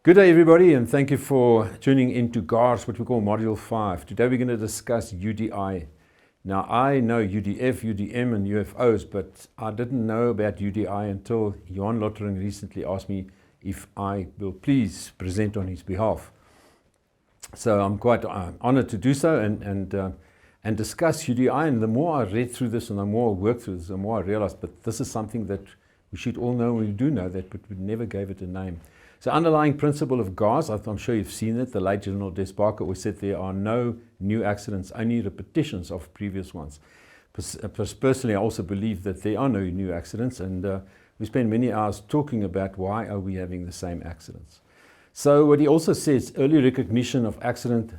Good day everybody, and thank you for tuning into GARS, what we call Module 5. Today we're going to discuss UDI. Now I know UDF, UDM and UFOs, but I didn't know about UDI until Johan Lottering recently asked me if I will please present on his behalf. So I'm quite honored to do so and discuss UDI, and the more I read through this and the more I worked through this, the more I realized that this is something that we should all know. We do know that, but we never gave it a name. So underlying principle of GARS, I'm sure you've seen it, the late General Des Barker always said there are no new accidents, only repetitions of previous ones. Personally, I also believe that there are no new accidents, and we spend many hours talking about why are we having the same accidents. So what he also says, early recognition of accident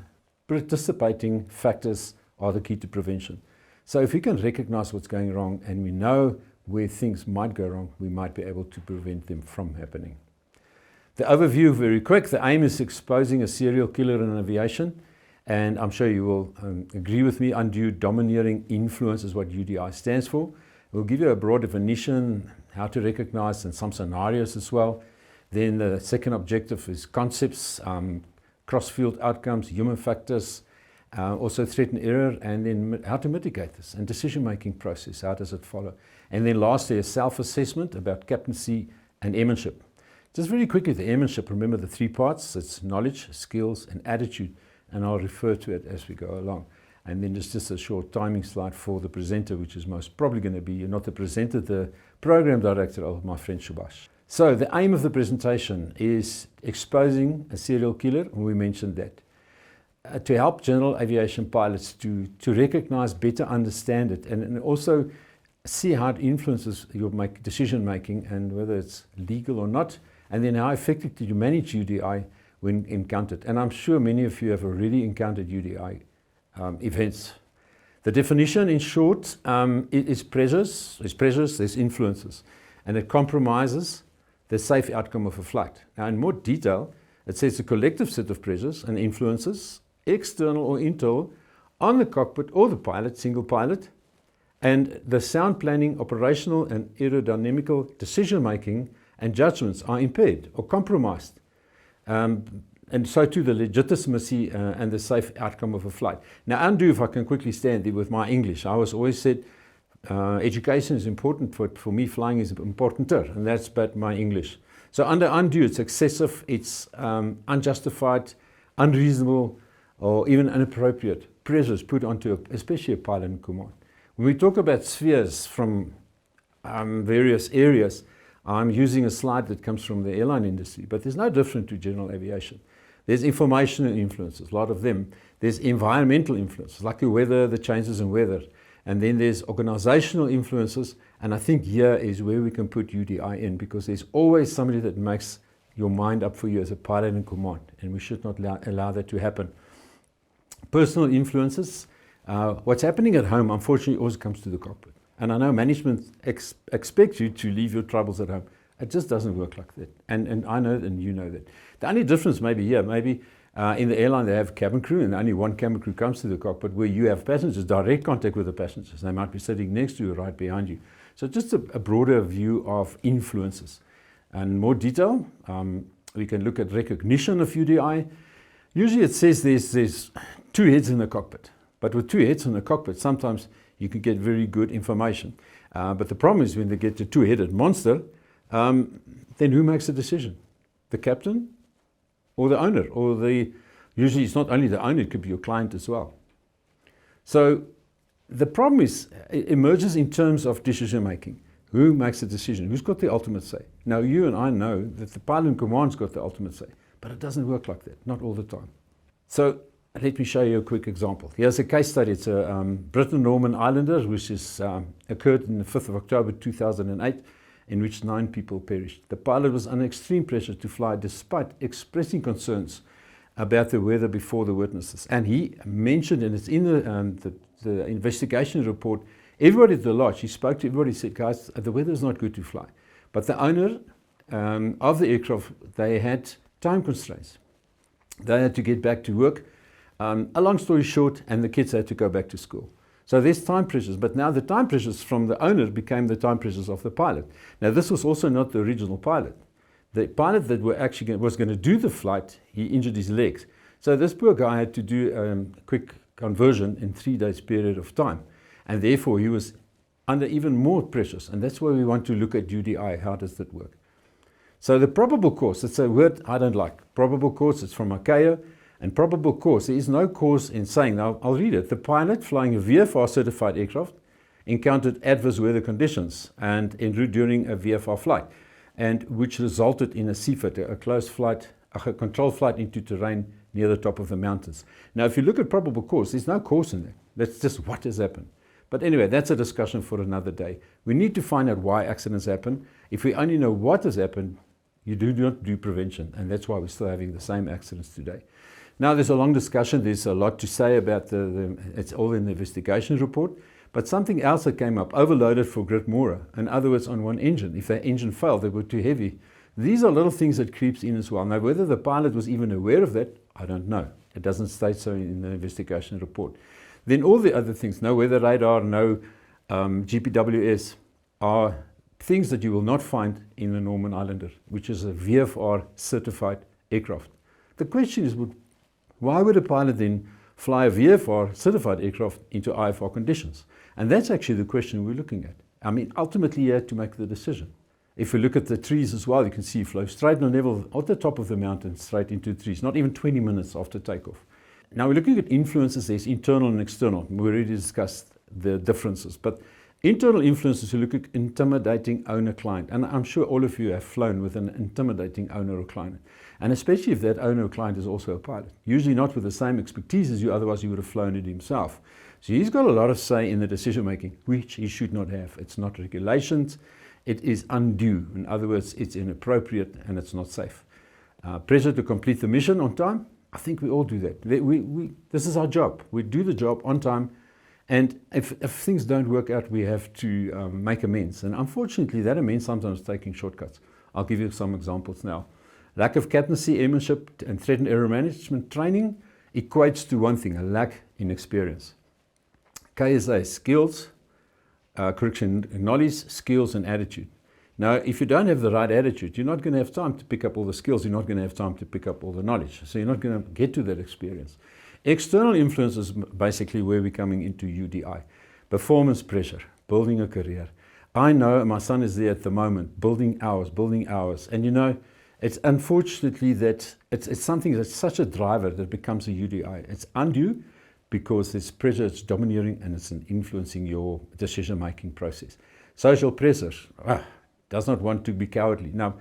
participating factors are the key to prevention. So if we can recognize what's going wrong and we know where things might go wrong, we might be able to prevent them from happening. The overview, very quick. The aim is exposing a serial killer in aviation, and I'm sure you will agree with me, undue domineering influence is what UDI stands for. We'll give you a broad definition, how to recognize, and some scenarios as well. Then the second objective is concepts, cross-field outcomes, human factors, also threat and error, and then how to mitigate this, and decision-making process, how does it follow. And then lastly, a self-assessment about captaincy and airmanship. Just very quickly, the airmanship, remember the three parts, it's knowledge, skills and attitude, and I'll refer to it as we go along. And then just a short timing slide for the presenter, which is most probably going to be, not the presenter, the program director of my friend Cobus. So the aim of the presentation is exposing a serial killer, and we mentioned that. To help general aviation pilots to recognize, better understand it, and also see how it influences your decision making and whether it's legal or not. And then how effectively you manage UDI when encountered. And I'm sure many of you have already encountered UDI events. The definition, in short, is pressures, there's influences, and it compromises the safe outcome of a flight. Now, in more detail, it says a collective set of pressures and influences, external or internal, on the cockpit or the pilot, single pilot, and the sound planning, operational and aerodynamical decision-making and judgments are impaired or compromised. And so too the legitimacy and the safe outcome of a flight. Now undue, if I can quickly stand there with my English, I was always said education is important, for me flying is importanter, and that's but my English. So under undue, it's excessive, it's unjustified, unreasonable, or even inappropriate pressures put onto especially a pilot in command. When we talk about spheres from various areas, I'm using a slide that comes from the airline industry, but there's no different to general aviation. There's informational influences, a lot of them. There's environmental influences, like the weather, the changes in weather. And then there's organizational influences, and I think here is where we can put UDI in, because there's always somebody that makes your mind up for you as a pilot in command, and we should not allow that to happen. Personal influences, what's happening at home, unfortunately, always comes to the cockpit. And I know management expects you to leave your troubles at home. It just doesn't work like that. And I know, and you know that. The only difference maybe here, maybe in the airline they have cabin crew, and only one cabin crew comes to the cockpit, where you have passengers, direct contact with the passengers. They might be sitting next to you, right behind you. So just a broader view of influences. And more detail, we can look at recognition of UDI. Usually it says there's two heads in the cockpit. But with two heads in the cockpit, sometimes you can get very good information. But the problem is when they get the two-headed monster, then who makes the decision? The captain or the owner? Usually it's not only the owner, it could be your client as well. So the problem is, it emerges in terms of decision making. Who makes the decision? Who's got the ultimate say? Now you and I know that the pilot in command's got the ultimate say, but it doesn't work like that, not all the time. So let me show you a quick example. Here's a case study. It's a Britain-Norman Islander, which is, occurred on the 5th of October 2008, in which 9 people perished. The pilot was under extreme pressure to fly despite expressing concerns about the weather before the witnesses. And he mentioned, and it's in the investigation report, everybody at the lodge, he spoke to everybody, said, guys, the weather is not good to fly. But the owner of the aircraft, they had time constraints. They had to get back to work. A long story short, and the kids had to go back to school. So there's time pressures, but now the time pressures from the owner became the time pressures of the pilot. Now this was also not the original pilot. the pilot that was going to do the flight, he injured his legs. So this poor guy had to do a quick conversion in 3 days period of time. And therefore he was under even more pressures. And that's why we want to look at UDI. How does that work? So the probable cause, it's a word I don't like. Probable cause, it's from ICAO. And probable cause, there is no cause in saying, now I'll read it. The pilot flying a VFR certified aircraft encountered adverse weather conditions and en route during a VFR flight, and which resulted in a CFIT, a closed flight, a controlled flight into terrain near the top of the mountains. Now, if you look at probable cause, there's no cause in there. That's just what has happened. But anyway, that's a discussion for another day. We need to find out why accidents happen. If we only know what has happened, you do not do prevention, and that's why we're still having the same accidents today. Now, there's a long discussion. There's a lot to say about it's all in the investigation report. But something else that came up, overloaded for grid moorer. In other words, on one engine. If that engine failed, they were too heavy. These are little things that creeps in as well. Now, whether the pilot was even aware of that, I don't know. It doesn't state so in the investigation report. Then all the other things, no weather radar, no GPWS, are things that you will not find in the Norman Islander, which is a VFR certified aircraft. The question is, why would a pilot then fly a VFR certified aircraft into IFR conditions? And that's actually the question we're looking at. I mean, ultimately you had to make the decision. If you look at the trees as well, you can see you flow straight on level at the top of the mountain, straight into the trees, not even 20 minutes after takeoff. Now we're looking at influences. There's internal and external. We already discussed the differences, but internal influences, you look at intimidating owner-client. And I'm sure all of you have flown with an intimidating owner or client. And especially if that owner or client is also a pilot. Usually not with the same expertise as you, otherwise he would have flown it himself. So he's got a lot of say in the decision making, which he should not have. It's not regulations, it is undue. In other words, it's inappropriate and it's not safe. Pressure to complete the mission on time. I think we all do that. This is our job. We do the job on time. And if things don't work out, we have to make amends. And unfortunately, that amends sometimes taking shortcuts. I'll give you some examples now. Lack of captaincy, airmanship, and threat and error management training equates to one thing, a lack in experience. KSA, skills, knowledge, skills, and attitude. Now, if you don't have the right attitude, you're not going to have time to pick up all the skills. You're not going to have time to pick up all the knowledge. So you're not going to get to that experience. External influence is basically where we're coming into UDI. Performance pressure, building a career. I know my son is there at the moment, building hours. And you know, it's unfortunately that it's something that's such a driver that becomes a UDI. It's undue because there's pressure, it's domineering, and it's influencing your decision-making process. Social pressure, does not want to be cowardly. Now,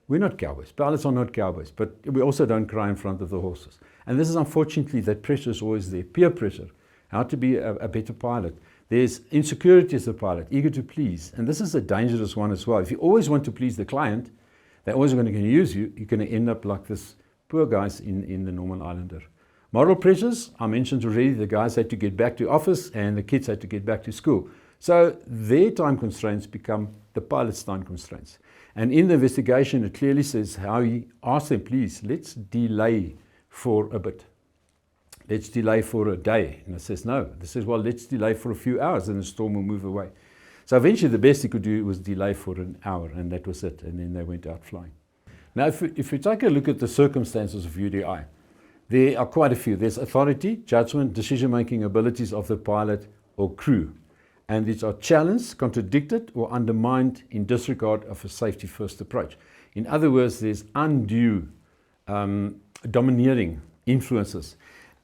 we're not cowboys. Pilots are not cowboys, but we also don't cry in front of the horses. And this is unfortunately that pressure is always there. Peer pressure, how to be a better pilot. There's insecurity as a pilot, eager to please. And this is a dangerous one as well. If you always want to please the client, they're always going to use you. You're going to end up like this poor guys in the Norman Islander. Moral pressures, I mentioned already, the guys had to get back to office and the kids had to get back to school. So their time constraints become the pilot's time constraints. And in the investigation, it clearly says how he asked them, please, let's delay for a bit. Let's delay for a day. And it says, no. They says, well, let's delay for a few hours and the storm will move away. So eventually the best he could do was delay for an hour, and that was it. And then they went out flying. Now, if we take a look at the circumstances of UDI, there are quite a few. There's authority, judgment, decision-making abilities of the pilot or crew. And these are challenged, contradicted, or undermined in disregard of a safety-first approach. In other words, there's undue, domineering influences.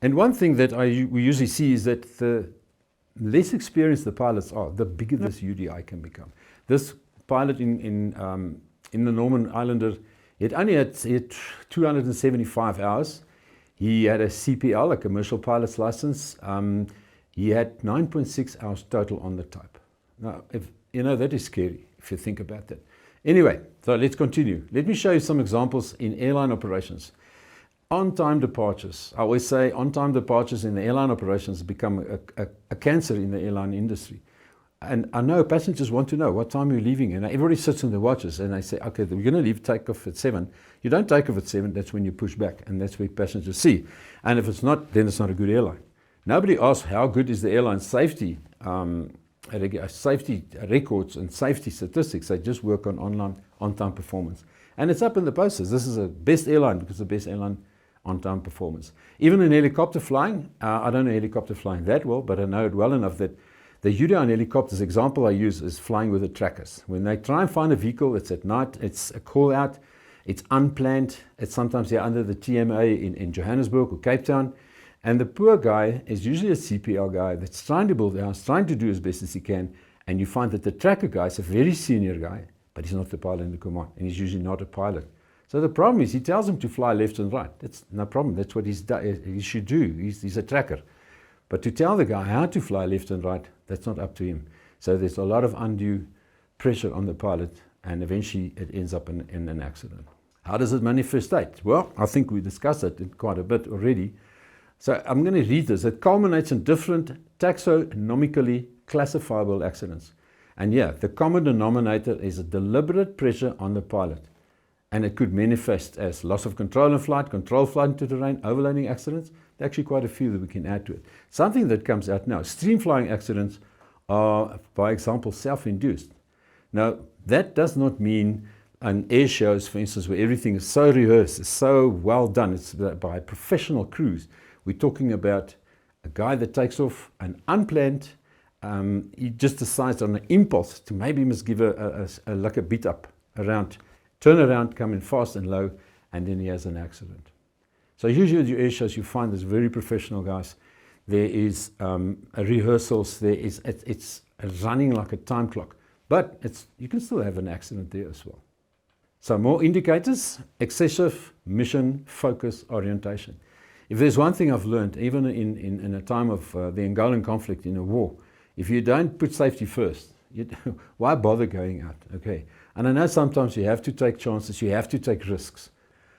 And one thing that we usually see is that the less experienced the pilots are, the bigger this UDI can become. This pilot in the Norman Islander, he only had 275 hours. He had a CPL, a commercial pilot's license. He had 9.6 hours total on the type. Now, that is scary if you think about that. Anyway, so let's continue. Let me show you some examples in airline operations. On-time departures. I always say on-time departures in the airline operations become a cancer in the airline industry. And I know passengers want to know what time you're leaving, and everybody sits in the watches and they say, okay, we're going to leave takeoff at 7. You don't take off at 7, that's when you push back, and that's where passengers see. And if it's not, then it's not a good airline. Nobody asks how good is the airline's safety records and safety statistics. They just work on on-time performance. And it's up in the posters. This is a best airline because the best airline on-time performance. Even in helicopter flying, I don't know helicopter flying that well, but I know it well enough that the UDI in helicopters, example I use is flying with the trackers. When they try and find a vehicle, it's at night, it's a call out, it's unplanned, it's sometimes they're under the TMA in Johannesburg or Cape Town, and the poor guy is usually a CPL guy that's trying to build a house, trying to do as best as he can, and you find that the tracker guy is a very senior guy, but he's not the pilot in the command, and he's usually not a pilot. So the problem is he tells him to fly left and right. That's no problem. That's what he should do. He's a tracker. But to tell the guy how to fly left and right, that's not up to him. So there's a lot of undue pressure on the pilot, and eventually it ends up in an accident. How does it manifest? Well, I think we discussed it quite a bit already. So I'm going to read this. It culminates in different taxonomically classifiable accidents. And yeah, the common denominator is a deliberate pressure on the pilot. And it could manifest as loss of control in flight, control flight into terrain, overloading accidents. There are actually quite a few that we can add to it. Something that comes out now, stream flying accidents are, by example, self-induced. Now, that does not mean an air shows, for instance, where everything is so rehearsed, it's so well done, it's by professional crews. We're talking about a guy that takes off an unplanned, he just decides on an impulse to maybe must give like a beat up around, turn around, come in fast and low, and then he has an accident. So usually at your air shows you find these very professional guys. There is rehearsals, it's running like a time clock, but you can still have an accident there as well. So more indicators: excessive mission focus orientation. If there's one thing I've learned, even in a time of the Angolan conflict in a war, if you don't put safety first, why bother going out? Okay. And I know sometimes you have to take chances, you have to take risks.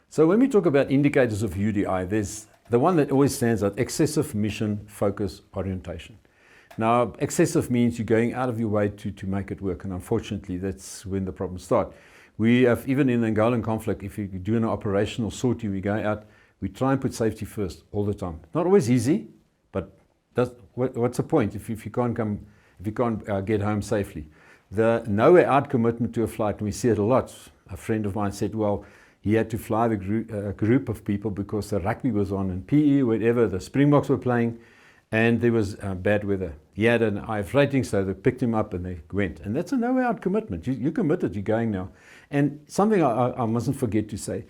So when we talk about indicators of UDI, there's the one that always stands out: excessive mission focus orientation. Now, excessive means you're going out of your way to make it work, and unfortunately that's when the problems start. We have, even in the Angolan conflict, if you're doing an operational sortie, we go out, we try and put safety first all the time. Not always easy, but what's the point if you can't get home safely? The nowhere out commitment to a flight, and we see it a lot. A friend of mine said, well, he had to fly the group of people because the rugby was on and PE, whatever, the Springboks were playing, and there was bad weather. He had an IF rating, so they picked him up and they went. And that's a nowhere out commitment. You're committed, you're going now. And something I mustn't forget to say,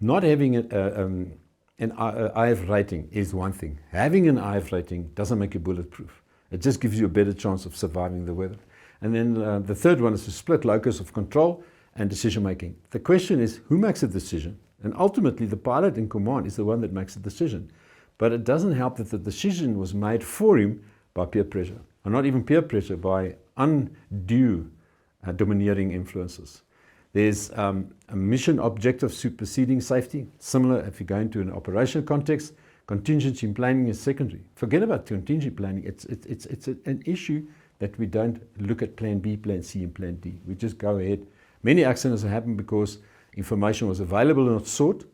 not having an IF rating is one thing. Having an IF rating doesn't make you bulletproof. It just gives you a better chance of surviving the weather. And then the third one is to split locus of control and decision making. The question is, who makes a decision? And ultimately, the pilot in command is the one that makes the decision. But it doesn't help that the decision was made for him by peer pressure, or not even peer pressure, by undue domineering influences. There's a mission objective superseding safety. Similar if you go into an operational context, contingency planning is secondary. Forget about contingency planning. It's an issue that we don't look at plan B, plan C, and plan D. We just go ahead. Many accidents happen because information was available and not sought,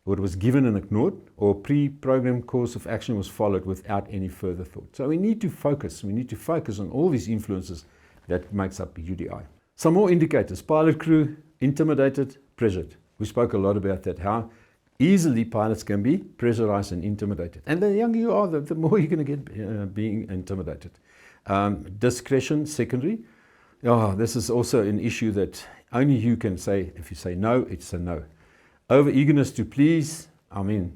or it was given and ignored, or a pre-programmed course of action was followed without any further thought. So we need to focus. We need to focus on all these influences that makes up UDI. Some more indicators: pilot crew, intimidated, pressured. We spoke a lot about that, how easily pilots can be pressurized and intimidated. And the younger you are, the more you're going to get being intimidated. Discretion, secondary. Oh, this is also an issue that only you can say. If you say no, it's a no. Over eagerness to please. I mean,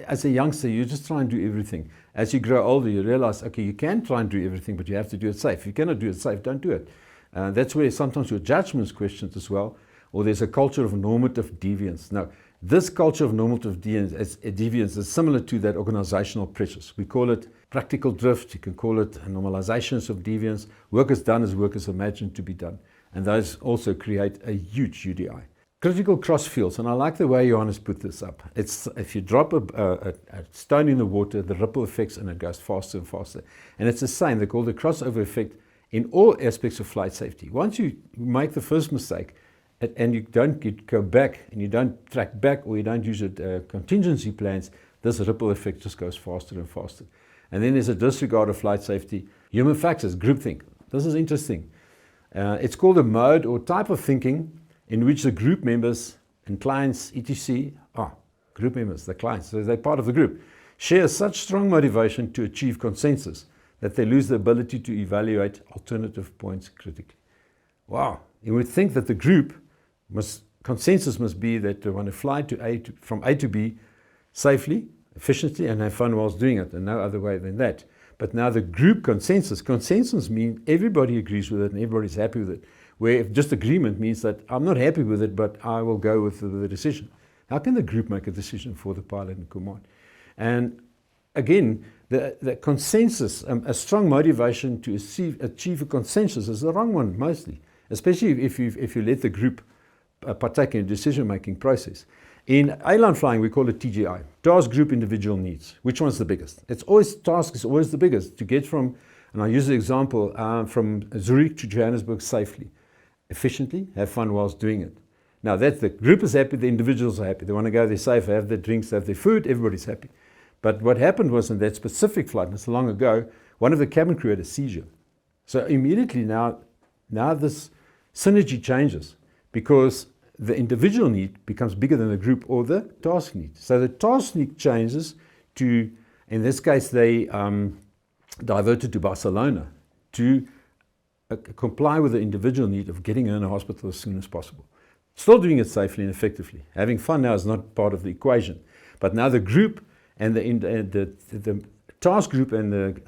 as a youngster, you just try and do everything. As you grow older, you realize, okay, you can try and do everything, but you have to do it safe. If you cannot do it safe, don't do it. That's where sometimes your judgment is questioned as well, or there's a culture of normative deviance. Now, this culture of normative deviance is similar to that organizational pressures. We call it practical drift. You can call it normalizations of deviance. Work is done as work is imagined to be done. And those also create a huge UDI. Critical cross fields, and I like the way Johannes put this up. It's if you drop a stone in the water, the ripple effects, and it goes faster and faster. And it's the same. They call it the crossover effect in all aspects of flight safety. Once you make the first mistake, and you don't go back, and you don't track back, or you don't use contingency plans, this ripple effect just goes faster and faster. And then there's a disregard of flight safety. Human factors, groupthink. This is interesting. It's called a mode or type of thinking in which the group members and clients, etc., group members, the clients, so they're part of the group, share such strong motivation to achieve consensus that they lose the ability to evaluate alternative points critically. Wow, you would think that the group consensus must be that they want to fly from A to B safely, efficiently, and have fun whilst doing it, and no other way than that. But now the group consensus means everybody agrees with it and everybody's happy with it. Where if just agreement means that I'm not happy with it, but I will go with the decision. How can the group make a decision for the pilot and command? And again, the consensus, a strong motivation to achieve a consensus is the wrong one mostly, especially if you let the group partake in a decision-making process. In airline flying, we call it TGI, task group individual needs. Which one's the biggest? Task is always the biggest. To get from, and I use the example, from Zurich to Johannesburg safely, efficiently, have fun whilst doing it. Now the group is happy, the individuals are happy. They want to go there safe, have their drinks, have their food, everybody's happy. But what happened was in that specific flight, and it's long ago, one of the cabin crew had a seizure. So immediately now this synergy changes because the individual need becomes bigger than the group or the task need. So the task need changes to, in this case, they diverted to Barcelona to comply with the individual need of getting in a hospital as soon as possible. Still doing it safely and effectively. Having fun now is not part of the equation. But now the group and the task group and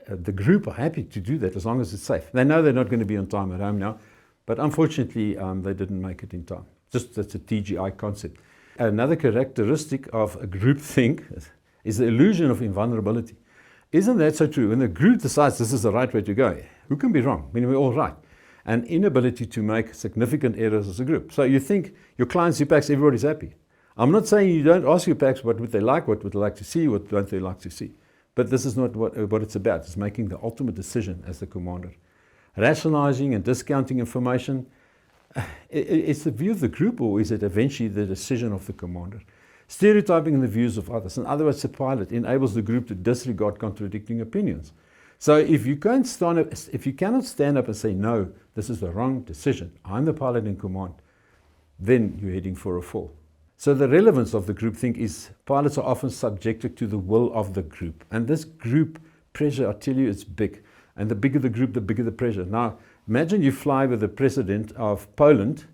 the group are happy to do that as long as it's safe. They know they're not going to be on time at home now. But unfortunately, they didn't make it in time. That's a TGI concept. Another characteristic of a groupthink is the illusion of invulnerability. Isn't that so true? When the group decides this is the right way to go, who can be wrong? I mean, we're all right. An inability to make significant errors as a group. So you think your clients, your packs, everybody's happy. I'm not saying you don't ask your packs what would they like, what would they like to see, what don't they like to see. But this is not what it's about. It's making the ultimate decision as the commander. Rationalizing and discounting information, it's the view of the group, or is it eventually the decision of the commander? Stereotyping the views of others. In other words, the pilot enables the group to disregard contradicting opinions. So if you cannot stand up and say, no, this is the wrong decision, I'm the pilot in command, then you're heading for a fall. So the relevance of the groupthink is pilots are often subjected to the will of the group. And this group pressure, I tell you, it's big. And the bigger the group, the bigger the pressure. Now, imagine you fly with the president of Poland,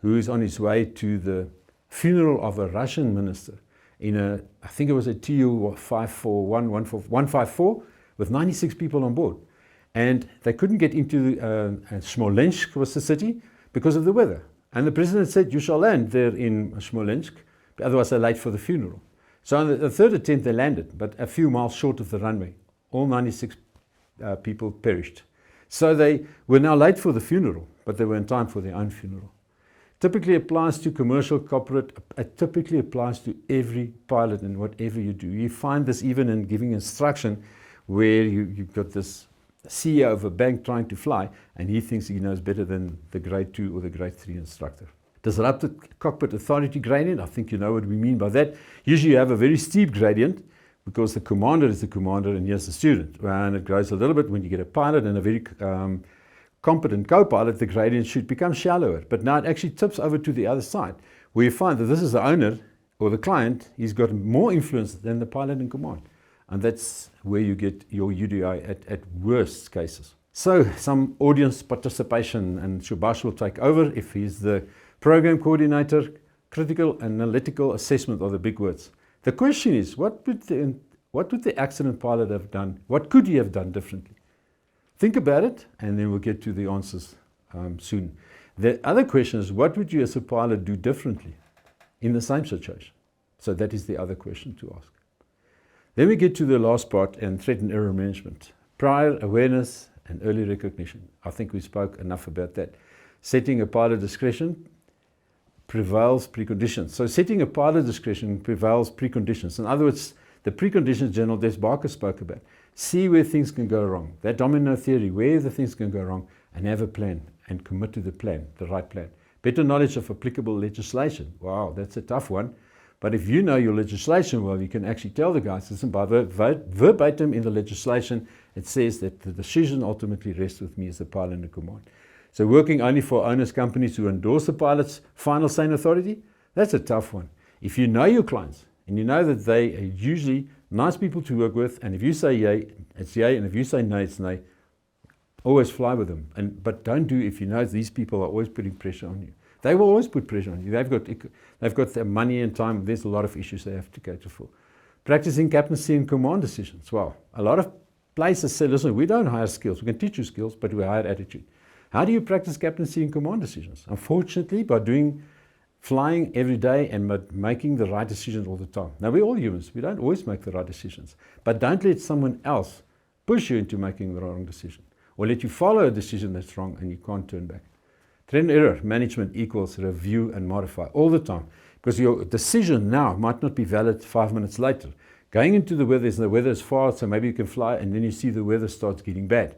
who is on his way to the funeral of a Russian minister in I think it was a TU 154 with 96 people on board. And they couldn't get into Smolensk was the city because of the weather. And the president said, you shall land there in Smolensk, otherwise they're late for the funeral. So on the third attempt they landed, but a few miles short of the runway. All 96 people perished. So they were now late for the funeral, but they were in time for their own funeral. Typically applies to commercial, corporate, it typically applies to every pilot in whatever you do. You find this even in giving instruction where you've got this CEO of a bank trying to fly and he thinks he knows better than the grade 2 or the grade 3 instructor. Disrupted cockpit authority gradient, I think you know what we mean by that. Usually you have a very steep gradient because the commander is the commander and here's the student. And it grows a little bit when you get a pilot and a very competent co-pilot, the gradient should become shallower. But now it actually tips over to the other side, where you find that this is the owner or the client, he's got more influence than the pilot in command. And that's where you get your UDI at worst cases. So some audience participation, and Subash will take over if he's the program coordinator. Critical analytical assessment are the big words. The question is, what would the accident pilot have done? What could he have done differently? Think about it, and then we'll get to the answers soon. The other question is, what would you as a pilot do differently in the same situation? So that is the other question to ask. Then we get to the last part, and threat and error management. Prior awareness and early recognition. I think we spoke enough about that. Setting a pilot discretion prevails preconditions. So setting a pilot discretion prevails preconditions. In other words, the preconditions General Des Barker spoke about. See where things can go wrong. That domino theory, where the things can go wrong, and have a plan and commit to the plan, the right plan. Better knowledge of applicable legislation. Wow, that's a tough one. But if you know your legislation well, you can actually tell the guys, listen, by verbatim in the legislation, it says that the decision ultimately rests with me as the pilot in command. So working only for owners companies who endorse the pilot's final say in authority, That's a tough one. If you know your clients and you know that they are usually nice people to work with, and if you say yay, it's yay, and if you say nay, it's nay, always fly with them. But don't do if you know these people are always putting pressure on you. They will always put pressure on you. They've got their money and time. There's a lot of issues they have to cater for. Practicing captaincy and command decisions. Well, a lot of places say, listen, we don't hire skills. We can teach you skills, but we hire attitude. How do you practice captaincy and command decisions? Unfortunately, by flying every day and making the right decisions all the time. Now, we're all humans. We don't always make the right decisions. But don't let someone else push you into making the wrong decision, or let you follow a decision that's wrong and you can't turn back. Trend error management equals review and modify all the time, because your decision now might not be valid 5 minutes later. Going into the weather, the weather is far, so maybe you can fly, and then you see the weather starts getting bad.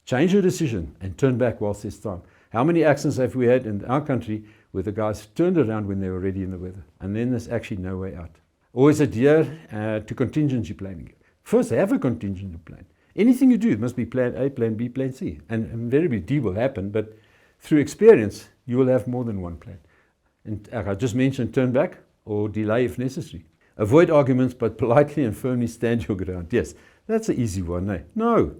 Change your decision and turn back whilst there's time. How many accidents have we had in our country where the guys turned around when they were already in the weather, and then there's actually no way out? Always adhere to contingency planning. First, have a contingency plan. Anything you do, it must be plan A, plan B, plan C. And invariably D will happen, but through experience, you will have more than one plan. And I just mentioned turn back or delay if necessary. Avoid arguments, but politely and firmly stand your ground. Yes, that's an easy one, eh? No.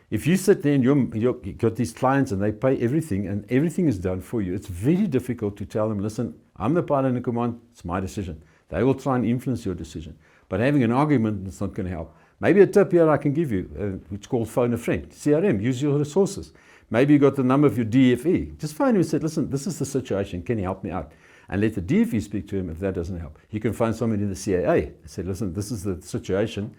If you sit there and you've got these clients and they pay everything and everything is done for you, it's very difficult to tell them, listen, I'm the pilot in command, it's my decision. They will try and influence your decision. But having an argument is not going to help. Maybe a tip here I can give you, which is called phone a friend. CRM, use your resources. Maybe you got the number of your DFE. Just phone him and say, listen, this is the situation. Can you help me out? And let the DFE speak to him if that doesn't help. You can find somebody in the CAA and say, listen, this is the situation.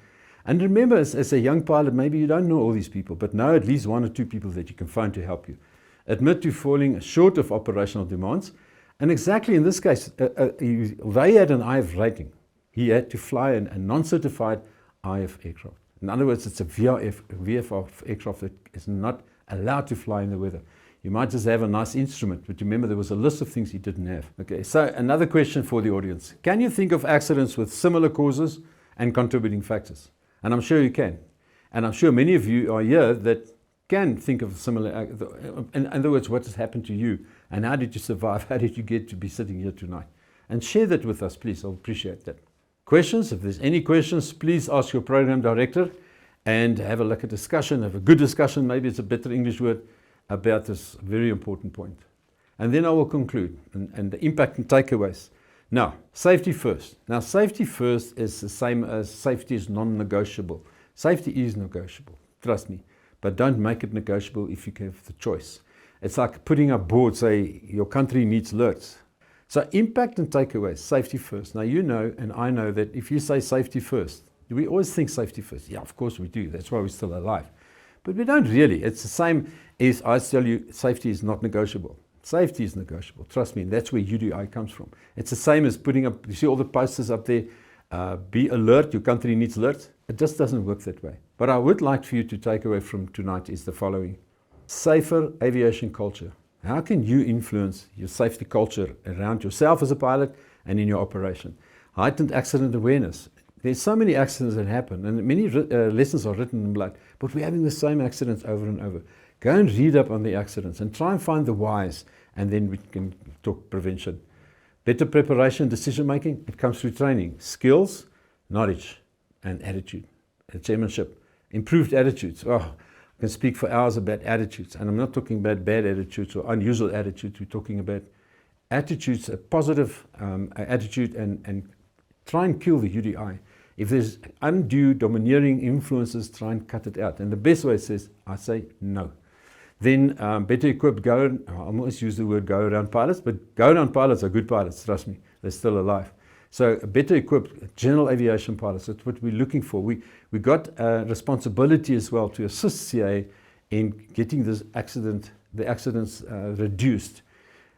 And remember, as a young pilot, maybe you don't know all these people, but know at least 1 or 2 people that you can find to help you. Admit to falling short of operational demands. And exactly in this case, they had an IF rating. He had to fly a non-certified IF aircraft. In other words, it's a VFR aircraft that is not allowed to fly in the weather. You might just have a nice instrument, but remember there was a list of things he didn't have. Okay, so another question for the audience. Can you think of accidents with similar causes and contributing factors? And I'm sure you can. And I'm sure many of you are here that can think of similar, in other words, what has happened to you and how did you survive? How did you get to be sitting here tonight? And share that with us, please. I'll appreciate that. Questions? If there's any questions, please ask your program director and have a discussion, have a good discussion, maybe it's a better English word, about this very important point. And then I will conclude and the impact and takeaways. Now, safety first. Now, safety first is the same as safety is non-negotiable. Safety is negotiable, trust me, but don't make it negotiable if you have the choice. It's like putting up boards, say your country needs alerts. So impact and takeaways, safety first. Now you know and I know that if you say safety first, we always think safety first. Yeah, of course we do. That's why we're still alive. But we don't really. It's the same as I tell you, safety is not negotiable. Safety is negotiable. Trust me, and that's where UDI comes from. It's the same as putting up, you see all the posters up there, be alert, your country needs alerts. It just doesn't work that way. What I would like for you to take away from tonight is the following. Safer aviation culture. How can you influence your safety culture around yourself as a pilot and in your operation? Heightened accident awareness. There's so many accidents that happen and many lessons are written in blood, but we're having the same accidents over and over. Go and read up on the accidents and try and find the whys, and then we can talk prevention. Better preparation, decision making, it comes through training. Skills, knowledge, and attitude. Chairmanship. Improved attitudes. Oh, I can speak for hours about attitudes, and I'm not talking about bad attitudes or unusual attitudes. We're talking about attitudes, a positive attitude, and try and kill the UDI. If there's undue domineering influences, try and cut it out. And the best way says, I say no. Then better equipped I almost use the word go-around pilots, but go-around pilots are good pilots, trust me, they're still alive. So better equipped general aviation pilots, that's what we're looking for. We got a responsibility as well to assist CA in getting the accidents reduced.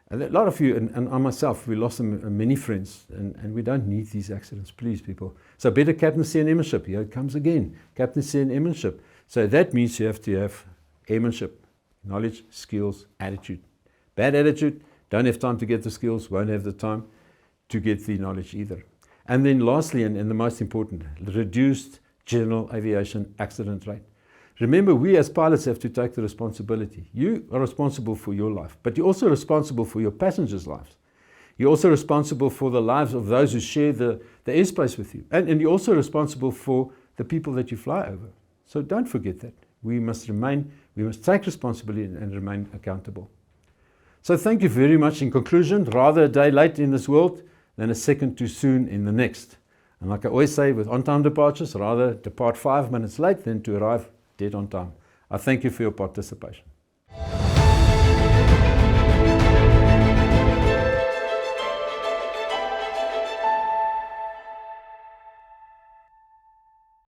And a lot of you, and I myself, we lost many friends, and we don't need these accidents, please people. So better captaincy and airmanship, here it comes again, captaincy and airmanship. So that means you have to have airmanship, knowledge, skills, attitude. Bad attitude, don't have time to get the skills, won't have the time to get the knowledge either. And then lastly, and the most important, reduced general aviation accident rate. Remember, we as pilots have to take the responsibility. You are responsible for your life, but you're also responsible for your passengers' lives. You're also responsible for the lives of those who share the airspace with you. And you're also responsible for the people that you fly over. So don't forget that. We must take responsibility and remain accountable. So thank you very much. In conclusion, rather a day late in this world than a second too soon in the next. And like I always say with on-time departures, rather depart 5 minutes late than to arrive dead on time. I thank you for your participation.